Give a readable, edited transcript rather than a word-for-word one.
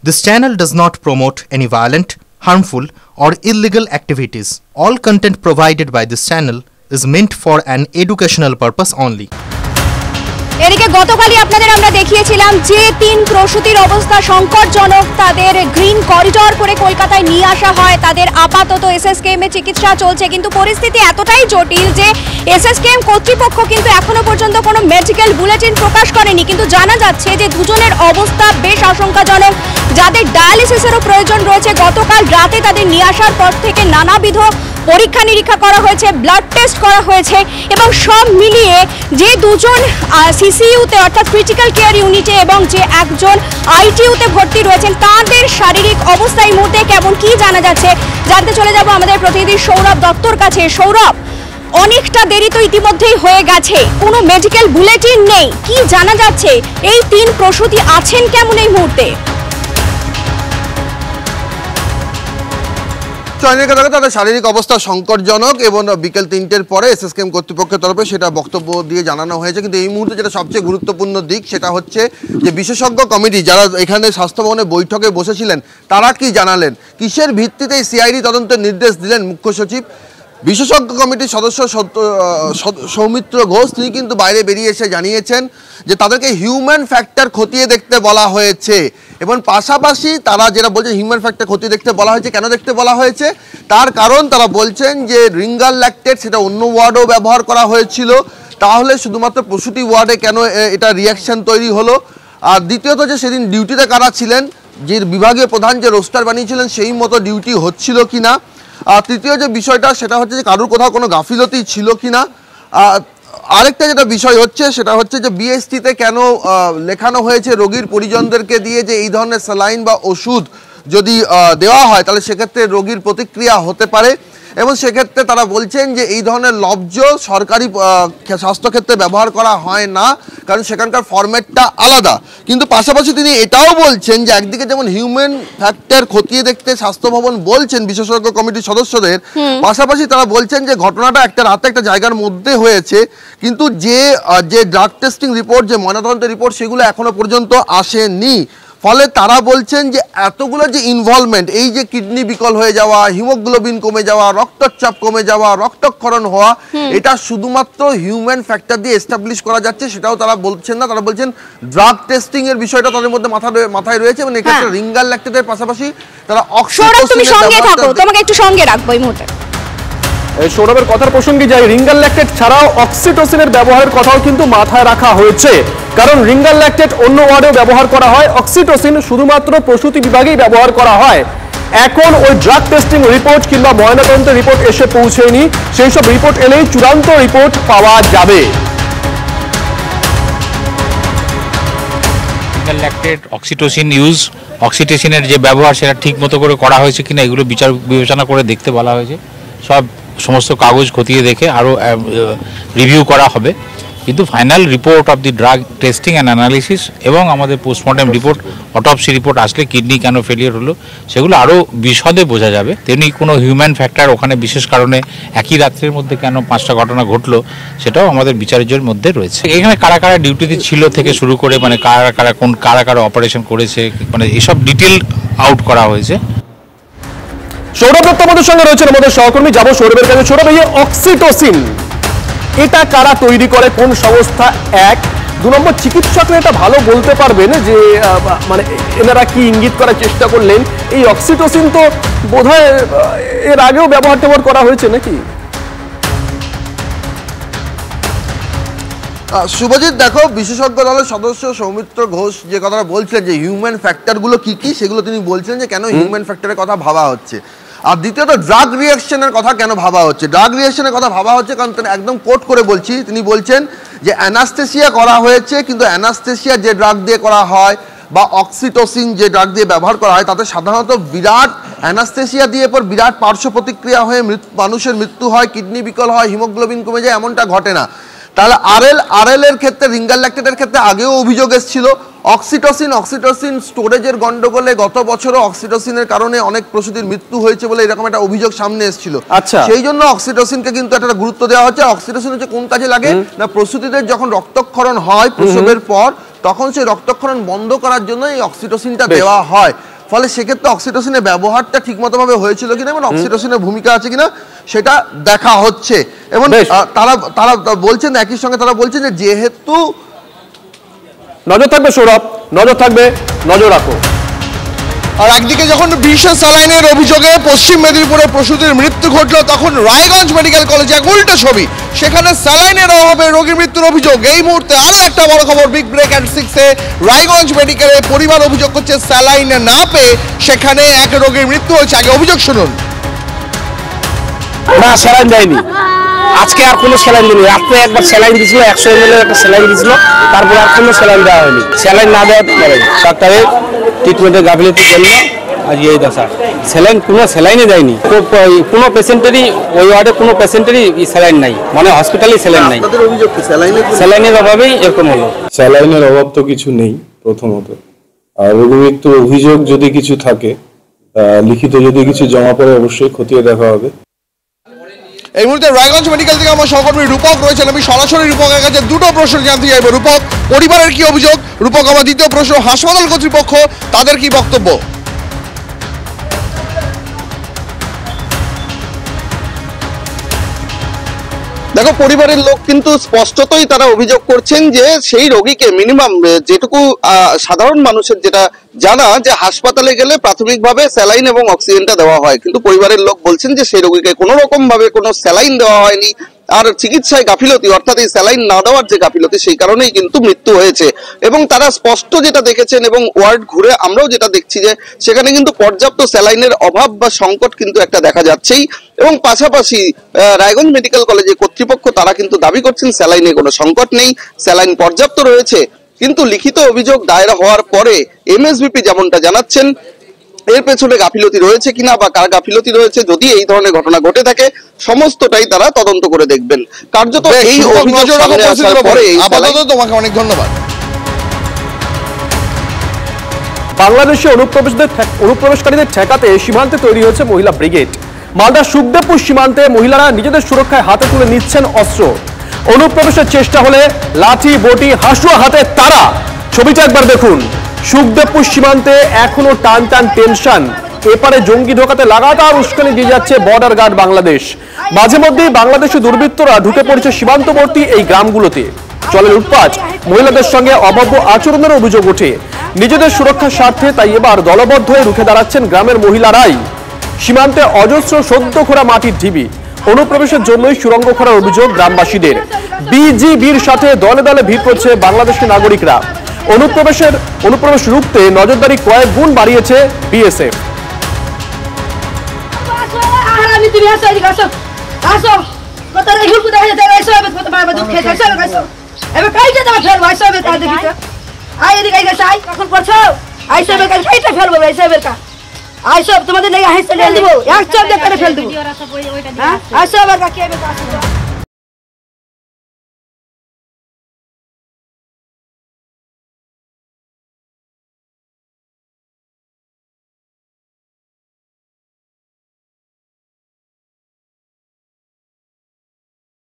This channel does not promote any violent, harmful, or illegal activities. All content provided by this channel is meant for an educational purpose only. এদিকে গতকালই আপনাদের আমরা দেখিয়েছিলাম যে তিন প্রসূতির অবস্থা সংকটজনক, তাদের গ্রিন করিডর করে কলকাতায় নিয়ে আসা হয়, তাদের আপাতত এসএসকেএম এ চিকিৎসা চলছে, কিন্তু পরিস্থিতি এতটাই জটিল যে এসএসকেএম কর্তৃপক্ষ কিন্তু এখনো পর্যন্ত কোনো মেডিকেল বুলেটিন প্রকাশ করেনি। কিন্তু জানা যাচ্ছে যে দুজনের অবস্থা বেশ আশঙ্কাজনক, যাদের ডায়ালিসিসেরও প্রয়োজন রয়েছে। গতকাল রাতে তাদের নিয়ে আসার পর থেকে নানাবিধ পরীক্ষা নিরীক্ষা করা হয়েছে, ব্লাড টেস্ট করা হয়েছে, এবং সব মিলিয়ে যে দুজন সিসিইউতে অর্থাৎ ক্রিটিক্যাল কেয়ার ইউনিটে এবং যে একজন আইটিইউতে ভর্তি রয়েছেন তাদের শারীরিক অবস্থা এই মুহূর্তে কেমন কি জানা যাচ্ছে জানতে চলে যাব আমাদের প্রতিনিধি সৌরভ দত্তর কাছে। সৌরভ, অনেকটা দেরি তো ইতিমধ্যেই হয়ে গেছে, কোনো মেডিকেল বুলেটিন নেই, কি জানা যাচ্ছে এই তিন প্রসূতি আছেন কেমন এই মুহূর্তে? তাদের শারীরিক অবস্থা সংকটজনক এবং বিকেল ৩টের পরে এসএসকেএম কর্তৃপক্ষের তরফে সেটা বক্তব্য দিয়ে জানানো হয়েছে। কিন্তু এই মুহূর্তে যেটা সবচেয়ে গুরুত্বপূর্ণ দিক সেটা হচ্ছে যে বিশেষজ্ঞ কমিটি যারা এখানে স্বাস্থ্য ভবনে বৈঠকে বসেছিলেন তারা কি জানালেন, কিসের ভিত্তিতে সিআইডি তদন্তের নির্দেশ দিলেন মুখ্য সচিব। বিশেষজ্ঞ কমিটির সদস্য সৌমিত্র ঘোষ তিনি কিন্তু বাইরে বেরিয়ে এসে জানিয়েছেন যে তাদেরকে হিউম্যান ফ্যাক্টর খতিয়ে দেখতে বলা হয়েছে, এবং পাশাপাশি তারা যেটা বলছে হিউম্যান ফ্যাক্টর খতিয়ে দেখতে বলা হয়েছে, কেন দেখতে বলা হয়েছে তার কারণ তারা বলছেন যে রিঙ্গাল ল্যাকটেট সেটা অন্য ওয়ার্ডেও ব্যবহার করা হয়েছিল, তাহলে শুধুমাত্র প্রসূতি ওয়ার্ডে কেন এটা রিয়াকশন তৈরি হলো। আর দ্বিতীয়ত যে সেদিন ডিউটিতে কারা ছিলেন, যে বিভাগীয় প্রধান যে রোস্টার বানিয়েছিলেন সেই মতো ডিউটি হচ্ছিল কিনা। আর তৃতীয় যে বিষয়টা সেটা হচ্ছে যে কারোর কোথাও কোনো গাফিলতি ছিল কিনা। আরেকটা যেটা বিষয় হচ্ছে সেটা হচ্ছে যে বিএসটিতে কেন লেখানো হয়েছে রোগীর পরিজনদেরকে দিয়ে যে এই ধরনের স্যালাইন বা ওষুধ যদি দেওয়া হয় তাহলে সেক্ষেত্রে রোগীর প্রতিক্রিয়া হতে পারে, এবং সেক্ষেত্রে তারা বলছেন যে এই ধরনের লব্জ সরকারি স্বাস্থ্যক্ষেত্রে ব্যবহার করা হয় না, কারণ সেখানকার ফরম্যাটটা আলাদা। কিন্তু পাশাপাশি তিনি এটাও বলছেন যে একদিকে যেমন হিউম্যান ফ্যাক্টর খতিয়ে দেখতে স্বাস্থ্য ভবন বলছেন বিশেষজ্ঞ কমিটির সদস্যদের, পাশাপাশি তারা বলছেন যে ঘটনাটা একটা রাতে একটা জায়গার মধ্যে হয়েছে, কিন্তু যে ড্রাগ টেস্টিং রিপোর্ট, যে ময়নাতদন্তের রিপোর্ট সেগুলো এখনো পর্যন্ত আসেনি। ফলে তারা বলছেন যে এতগুলো যে ইনভলভমেন্ট, এই যে কিডনি বিকল হয়ে যাওয়া, হিমোগ্লোবিন কমে যাওয়া, রক্তচাপ কমে যাওয়া, রক্তক্ষরণ হওয়া, এটা শুধুমাত্র হিউম্যান ফ্যাক্টর দিয়ে এস্টাবলিশ করা যাচ্ছে সেটাও তারা বলছেন না। তারা বলছেন ড্রাগ টেস্টিং এর বিষয়টা তাদের মধ্যে মাথায় রয়েছে, এবং এক্ষেত্রে রিঙ্গাল ল্যাকটেটের পাশাপাশি তারা অক্সিটোসিনের তোমাকে একটু সঙ্গে রাখবো এই মুহূর্তে। সৌরভের কথার প্রসঙ্গে যাই, রিঙ্গাল ল্যাকটেট ছাড়াও অক্সিটোসিনের ব্যবহারের কথাও কিন্তু মাথায় রাখা হয়েছে, কারণ রিঙ্গাল ল্যাকটেট অন্য ওয়ার্ডেও ব্যবহার করা হয়, অক্সিটোসিন শুধুমাত্র প্রসূতি বিভাগেই ব্যবহার করা হয়। এখন ওই ড্রাগ টেস্টিং রিপোর্ট কিংবা ময়নাতদন্তের রিপোর্ট এসে পৌঁছেনি, সেই সব রিপোর্ট এলেই চূড়ান্ত রিপোর্ট পাওয়া যাবে। রিঙ্গাল ল্যাকটেট, অক্সিটোসিন ইউজ, অক্সিটোসিনের যে ব্যবহার সেটা ঠিক মতো করে করা হয়েছে কিনা এগুলো বিচার বিবেচনা করে দেখতে বলা হয়েছে। সমস্ত কাগজ খতিয়ে দেখে আরও রিভিউ করা হবে, কিন্তু final report of the drug testing and analysis এবং আমাদের পোস্টমর্টম রিপোর্ট, অটোপসি রিপোর্ট আসলে কিডনি কেন ফেলিয়ার হলো সেগুলো আরও বিশদে বোঝা যাবে। তেমনি কোনো হিউম্যান ফ্যাক্টর ওখানে বিশেষ কারণে একই রাত্রের মধ্যে কেন 5টা ঘটনা ঘটলো সেটাও আমাদের বিচার্যের মধ্যে রয়েছে। এখানে কারা কারা ডিউটিতে ছিল থেকে শুরু করে মানে কারা কারা অপারেশন করেছে, মানে এসব ডিটেল আউট করা হয়েছে। সৌরভ দত্ত আমাদের সঙ্গে রয়েছেন, আমাদের সহকর্মী, যাবো সৌরভের কাছে। সৌরভ, এই অক্সিটোসিন এটা কারা তৈরি করে, কোন সংস্থা? 1, 2 নম্বর, চিকিৎসকরা এটা ভালো বলতে পারবেন যে মানে এনারা কি ইঙ্গিত করার চেষ্টা করলেন, এই অক্সিটোসিন তো বোধহয় এর আগেও ব্যবহার করা হয়েছে নাকি? শুভজিৎ, দেখো, বিশেষজ্ঞ দলের সদস্য সৌমিত্র ঘোষ যে কথাটা বলছিলেন যে হিউম্যান ফ্যাক্টরগুলো কি কি সেগুলো তিনি বলছিলেন যে কেন হিউম্যান ফ্যাক্টরের কথা ভাবা হচ্ছে, আর দ্বিতীয়ত ড্রাগ রিঅ্যাকশনের কথা কেন ভাবা হচ্ছে। ড্রাগ রিঅ্যাকশনের কথা ভাবা হচ্ছে কারণ একদম কোট করে বলছি, তিনি বলছেন যে অ্যানাস্থেসিয়া করা হয়েছে, কিন্তু অ্যানাস্থেসিয়া যে ড্রাগ দিয়ে করা হয় বা অক্সিটোসিন যে ড্রাগ দিয়ে ব্যবহার করা হয় তাতে সাধারণত বিরাট অ্যানাস্থেসিয়া দিয়ে পর বিরাট পার্শ্ব প্রতিক্রিয়া হয়ে মানুষের মৃত্যু হয়, কিডনি বিকল হয়, হিমোগ্লোবিন কমে যায়, এমনটা ঘটে না। তাহলে আরএল এর ক্ষেত্রে, রিঙ্গাল ল্যাকটেটের ক্ষেত্রে আগেও অভিযোগ এসেছিল। অক্সিটোসিন স্টোরেজের গন্ডগোলে গত বছরও অক্সিটোসিনের কারণে অনেক প্রসূতির মৃত্যু হয়েছে বলে এরকম একটা অভিযোগ সামনে এসেছিল। সেই জন্য অক্সিটোসিনকে কিন্তু একটা গুরুত্ব দেওয়া হচ্ছে। অক্সিটোসিন হচ্ছে কোন কাজে লাগে না, প্রসূতিদের যখন রক্তক্ষরণ হয় প্রসবের পর তখন সেই রক্তক্ষরণ বন্ধ করার জন্য এই অক্সিটোসিনটা দেওয়া হয়। ফলে সেক্ষেত্রে অক্সিটোসিনের ব্যবহারটা ঠিকমতো ভাবে হয়েছিল কিনা এবং অক্সিটোসিনের ভূমিকা আছে কিনা সেটা দেখা হচ্ছে। এবং তারা বলছেন, একই সঙ্গে তারা বলছেন যে যেহেতু নজর থাকবে সৌরভ, নজর থাকবে, নজর রাখো। আর একদিকে যখন বিষ স্যালাইনের অভিযোগে পশ্চিম মেদিনীপুরে প্রসূতির মৃত্যু ঘটল, তখন রায়গঞ্জ মেডিকেল কলেজে এক উল্টো ছবি, সেখানে স্যালাইনের অভাবে রোগীর মৃত্যুর অভিযোগ। এই মুহূর্তে আরো একটা বড় খবর, বিগ ব্রেক অ্যাট 6-এ রায়গঞ্জ মেডিকেলে পরিবার অভিযোগ করছে স্যালাইন না পেয়ে সেখানে এক রোগীর মৃত্যু হয়েছে। আগে অভিযোগ শুনুন। না, স্যালাইন দেয়নি, আজকে আর কোনো স্যালাইন দিইনি। রাত্রে একবার স্যালাইন দিয়েছিল, 100 ml একটা স্যালাইন দিয়েছিল, তারপরে আর কোনো স্যালাইন দেওয়া হয়নি। স্যালাইন না দেওয়ার পরে ডাক্তারের ট্রিটমেন্টের গাফিলতির জন্য আজ এই দশা। স্যালাইন কোনো স্যালাইনে দেয়নি, কোনো পেশেন্টেরই ওই ওয়ার্ডে কোনো পেশেন্টেরই স্যালাইন নাই, মানে হসপিটালে স্যালাইন নাই। স্যালাইনের অভাবেই এরকম হলো। স্যালাইনের অভাব তো কিছু নেই প্রথমত, আর রোগী মৃত্যুর অভিযোগ যদি কিছু থাকে, লিখিত যদি কিছু জমা পড়ে অবশ্যই খতিয়ে দেখা হবে। এই মুহূর্তে রায়গঞ্জ মেডিকেল থেকে আমার সহকর্মী রূপক রয়েছেন, আমি সরাসরি রূপকের কাছে দুটো প্রশ্ন জানতে চাইবো। রূপক, পরিবারের কি অভিযোগ? রূপক, আমার দ্বিতীয় প্রশ্ন, হাসপাতাল কর্তৃপক্ষ তাদের কি বক্তব্য? দেখো, পরিবারের লোক কিন্তু স্পষ্টতই তারা অভিযোগ করছেন যে সেই রোগীকে মিনিমাম যেটুকু সাধারণ মানুষের যেটা জানা, যে হাসপাতালে গেলে প্রাথমিকভাবে স্যালাইন এবং অক্সিজেনটা দেওয়া হয়, কিন্তু পরিবারের লোক বলছেন যে সেই রোগীকে কোনো রকম ভাবে কোনো স্যালাইন দেওয়া হয়নি। আর চিকিৎসায় গাফিলতি, অর্থাৎ এই স্যালাইন না দেওয়ার যে গাফিলতি, সেই কারণেই কিন্তু মৃত্যু হয়েছে। এবং তারা স্পষ্ট যেটা দেখেছেন এবং ওয়ার্ড ঘুরে আমরাও যেটা দেখছি যে সেখানে কিন্তু পর্যাপ্ত স্যালাইনের অভাব বা সংকট কিন্তু একটা দেখা যাচ্ছেই। এবং পাশাপাশি রায়গঞ্জ মেডিকেল কলেজের কর্তৃপক্ষ তারা কিন্তু দাবি করছেন স্যালাইনে কোনো সংকট নেই, স্যালাইন পর্যাপ্ত রয়েছে। কিন্তু লিখিত অভিযোগ দায়ের হওয়ার পরে এমএসভিপি যেমনটা জানাচ্ছেন, এর পেছনে গাফিলতি রয়েছে কিনা বা কার গাফিলতি রয়েছে, যদি এই ধরনের ঘটনা ঘটে থাকে সমস্তটাই তারা তদন্ত করে দেখবেন। কার্যত এই অভিযোগ সামনে আসার পরে আপাতত তোমাকে অনেক ধন্যবাদ। বাংলাদেশে অনুপ্রবেশকারীদের ঠেকাতে সীমান্তে তৈরি হয়েছে মহিলা ব্রিগেড। মালদা সুখদেবপুর সীমান্তে মহিলারা নিজেদের সুরক্ষায় হাতে তুলে নিচ্ছেন অস্ত্র। অনুপ্রবেশের চেষ্টা হলে লাঠি, বটি, হাসুয়া হাতে তারা। ছবিটা একবার দেখুন। সুখদেবপুর সীমান্তে এখনো টান টান টেনশন। এপারে জঙ্গি ঢোকাতে লাগাতার উস্কানি দিয়ে যাচ্ছে বর্ডার গার্ড বাংলাদেশ। মাঝে মধ্যেই বাংলাদেশি দুর্বৃত্তরা ঢুকে পড়েছে সীমান্তবর্তী এই গ্রামগুলোতে। চলে লুটপাট, মহিলাদের সঙ্গে অভব্য আচরণের অভিযোগ ওঠে। নিজেদের সুরক্ষার স্বার্থে তাই এবার দলবদ্ধ হয়ে রুখে দাঁড়াচ্ছেন গ্রামের মহিলারাই। সীমান্তে অজস্র সদ্য খোঁড়া মাটির ঢিবি, অনুপ্রবেশের জন্যই সুড়ঙ্গ খোঁড়ার অভিযোগ গ্রামবাসীদের। বিজিবির সাথে দলে দলে ভিড় করছে বাংলাদেশি নাগরিকরা। অনুপ্রবেশ রুখতে নজরদারি কয়েক গুণ বাড়িয়েছে বিএসএফ। তোমাদের লেগে হাসতে দিব, এক চাপ দিয়ে ফেল দিব। হ্যাঁ, আসো আবার কাকে